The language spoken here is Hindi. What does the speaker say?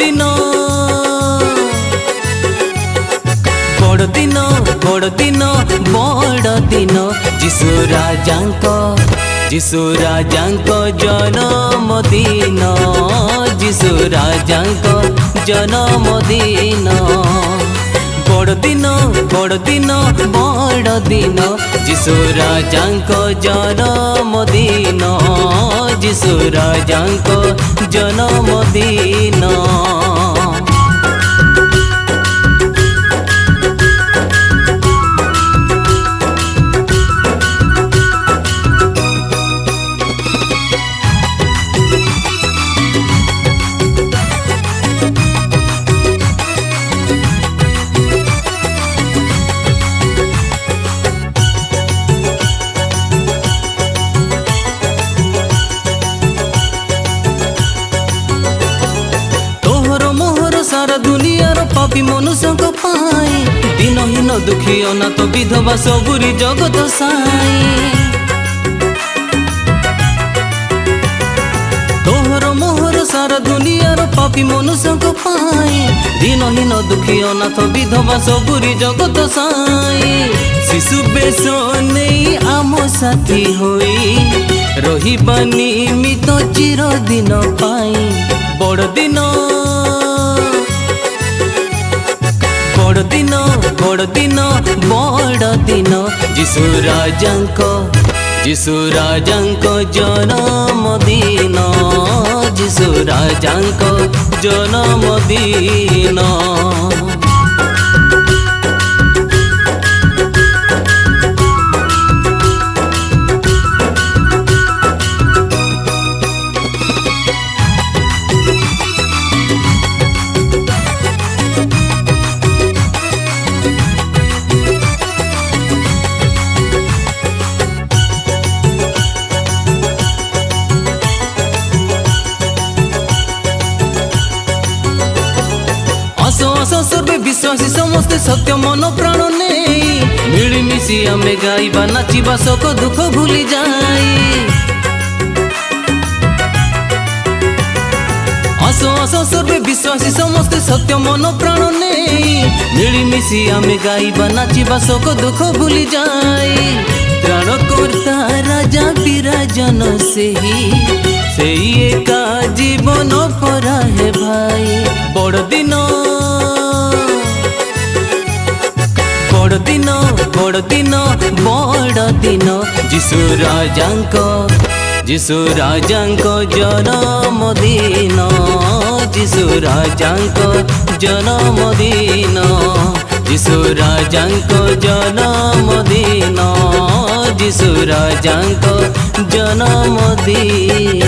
दिन बड़ दिन बड़ दिन बड़ दिन जीशु राजांक जन्मदिन जीशु राजांक जन्मदिन बड़ दिन बड़ दिन बड़ दिन जीशु राजांक जन्मदिन जीशु राजांक जन्मदिन। सारा दुनियार पापी मनुष्य को पाई दिनहीन दुखी अनाथ विधवा सबुरी जगत साई तोहर मोहर सारा दुनियार पापी मनुष्य को पाई दिनहीन दुखी अनाथ विधवा सबुरी जगत साई शिशु बेश नहीं आम साथी होई रहिबा निमित चिर दिन पाई बड़ दिन बड़ दिन बड़ दिन बड़ दिन जीशु राजांक जन्मदिन जीशु राजांक जन्मदिन। सर्वे विश्वासी समस्ते सत्य मन प्राण नहीं मिलमिशी आमे गाइबा नाचिबा शोक दुख भूली जाई आसो आसो सर्वे विश्वासी समस्ते सत्य मन प्राण नहीं मिलमिशी आमे गाइबा नाचिबा शोक दुख भूली जाई त्राणकर्ता राजा विराजन से एका जीवन परा है भाई बड़ दिन बड़ दिन बड़ दिन बड़ दिन जीशु राजांक जन्मदिन जीशु राजांक जन्मदिन जीशु राजांक जन्मदिन जीशु राजांक जन्मदिन।